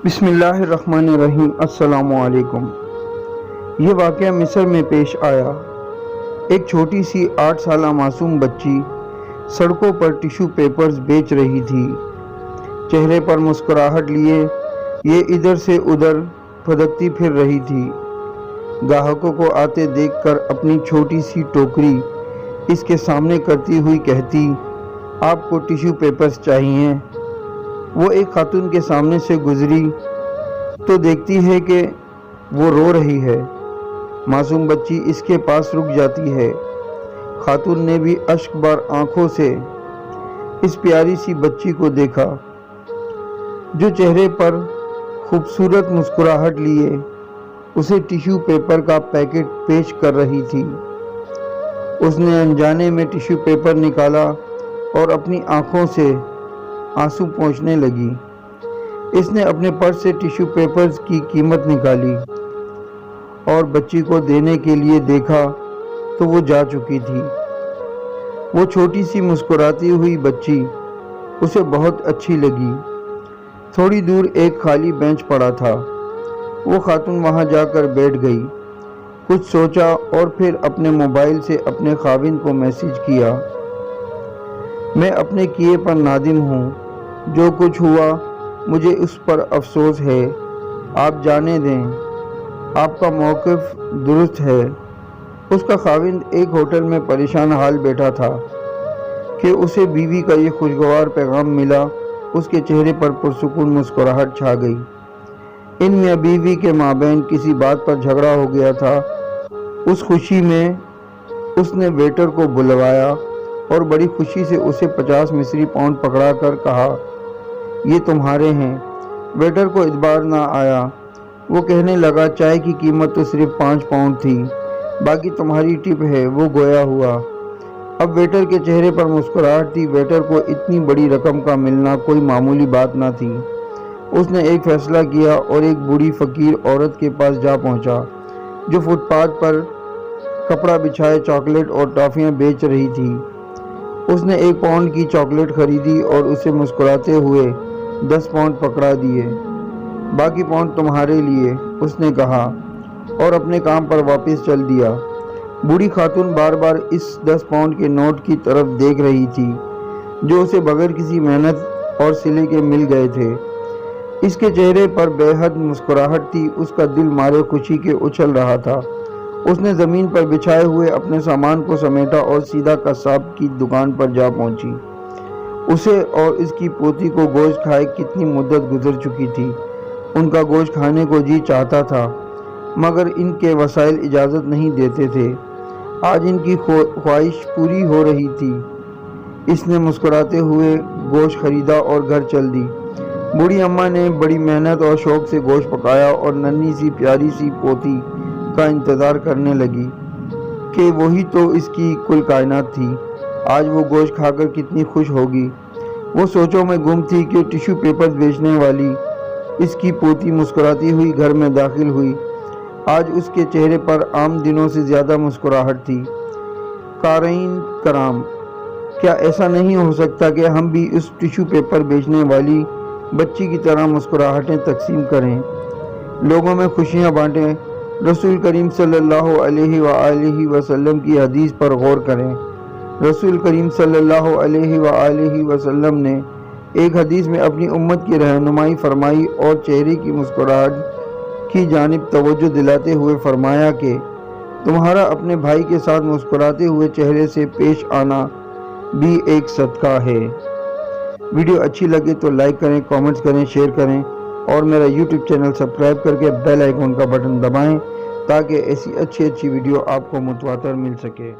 بسم اللہ الرحمن الرحیم۔ السلام علیکم۔ یہ واقعہ مصر میں پیش آیا۔ ایک چھوٹی سی 8 سالہ معصوم بچی سڑکوں پر ٹیشو پیپرز بیچ رہی تھی۔ چہرے پر مسکراہٹ لیے یہ ادھر سے ادھر پھدکتی پھر رہی تھی۔ گاہکوں کو آتے دیکھ کر اپنی چھوٹی سی ٹوکری اس کے سامنے کرتی ہوئی کہتی، آپ کو ٹیشو پیپرز چاہیے؟ وہ ایک خاتون کے سامنے سے گزری تو دیکھتی ہے کہ وہ رو رہی ہے۔ معصوم بچی اس کے پاس رک جاتی ہے۔ خاتون نے بھی اشک بار آنکھوں سے اس پیاری سی بچی کو دیکھا جو چہرے پر خوبصورت مسکراہٹ لیے اسے ٹیشو پیپر کا پیکٹ پیش کر رہی تھی۔ اس نے انجانے میں ٹیشو پیپر نکالا اور اپنی آنکھوں سے آنسو پونچھنے لگی۔ اس نے اپنے پرس سے ٹیشو پیپرز کی قیمت نکالی اور بچی کو دینے کے لیے دیکھا تو وہ جا چکی تھی۔ وہ چھوٹی سی مسکراتی ہوئی بچی اسے بہت اچھی لگی۔ تھوڑی دور ایک خالی بینچ پڑا تھا۔ وہ خاتون وہاں جا کر بیٹھ گئی، کچھ سوچا اور پھر اپنے موبائل سے اپنے خاوند کو میسج کیا، میں اپنے کیے پر نادم ہوں، جو کچھ ہوا مجھے اس پر افسوس ہے، آپ جانے دیں، آپ کا موقف درست ہے۔ اس کا خاوند ایک ہوٹل میں پریشان حال بیٹھا تھا کہ اسے بیوی کا یہ خوشگوار پیغام ملا۔ اس کے چہرے پر پرسکون مسکراہٹ چھا گئی۔ ان میاں بیوی کے مابین کسی بات پر جھگڑا ہو گیا تھا۔ اس خوشی میں اس نے ویٹر کو بلوایا اور بڑی خوشی سے اسے 50 مصری پاؤنڈ پکڑا کر کہا، یہ تمہارے ہیں۔ ویٹر کو اعتبار نہ آیا۔ وہ کہنے لگا، چائے کی قیمت تو صرف 5 پاؤنڈ تھی، باقی تمہاری ٹپ ہے۔ وہ گویا ہوا۔ اب ویٹر کے چہرے پر مسکراہٹ تھی۔ ویٹر کو اتنی بڑی رقم کا ملنا کوئی معمولی بات نہ تھی۔ اس نے ایک فیصلہ کیا اور ایک بوڑھی فقیر عورت کے پاس جا پہنچا جو فٹ پاتھ پر کپڑا بچھائے چاکلیٹ اور ٹافیاں بیچ رہی تھی۔ اس نے 1 پاؤنڈ کی چاکلیٹ خریدی اور اسے مسکراتے ہوئے 10 پاؤنڈ پکڑا دیے۔ باقی پاؤنڈ تمہارے لیے، اس نے کہا اور اپنے کام پر واپس چل دیا۔ بوڑھی خاتون بار بار اس 10 پاؤنڈ کے نوٹ کی طرف دیکھ رہی تھی جو اسے بغیر کسی محنت اور صلے کے مل گئے تھے۔ اس کے چہرے پر بے حد مسکراہٹ تھی۔ اس کا دل مارے خوشی کے اچھل رہا تھا۔ اس نے زمین پر بچھائے ہوئے اپنے سامان کو سمیٹا اور سیدھا قصاب کی دکان پر جا پہنچی۔ اسے اور اس کی پوتی کو گوشت کھائے کتنی مدت گزر چکی تھی۔ ان کا گوشت کھانے کو جی چاہتا تھا مگر ان کے وسائل اجازت نہیں دیتے تھے۔ آج ان کی خواہش پوری ہو رہی تھی۔ اس نے مسکراتے ہوئے گوشت خریدا اور گھر چل دی۔ بوڑھی اماں نے بڑی محنت اور شوق سے گوشت پکایا اور ننھی سی پیاری سی پوتی کا انتظار کرنے لگی کہ وہی تو اس کی کل کائنات تھی۔ آج وہ گوشت کھا کر کتنی خوش ہوگی۔ وہ سوچوں میں گم تھی کہ ٹیشو پیپرز بیچنے والی اس کی پوتی مسکراتی ہوئی گھر میں داخل ہوئی۔ آج اس کے چہرے پر عام دنوں سے زیادہ مسکراہٹ تھی۔ قارئین کرام، کیا ایسا نہیں ہو سکتا کہ ہم بھی اس ٹیشو پیپر بیچنے والی بچی کی طرح مسکراہٹیں تقسیم کریں، لوگوں میں خوشیاں بانٹیں؟ رسول کریم صلی اللہ علیہ وآلہ وسلم کی حدیث پر غور کریں۔ رسول کریم صلی اللہ علیہ وآلہ وسلم نے ایک حدیث میں اپنی امت کی رہنمائی فرمائی اور چہرے کی مسکراہٹ کی جانب توجہ دلاتے ہوئے فرمایا کہ تمہارا اپنے بھائی کے ساتھ مسکراتے ہوئے چہرے سے پیش آنا بھی ایک صدقہ ہے۔ ویڈیو اچھی لگے تو لائک کریں، کامنٹس کریں، شیئر کریں اور میرا یوٹیوب چینل سبسکرائب کر کے بیل آئیکن کا بٹن دبائیں تاکہ ایسی اچھی ویڈیو آپ کو متواتر مل سکے۔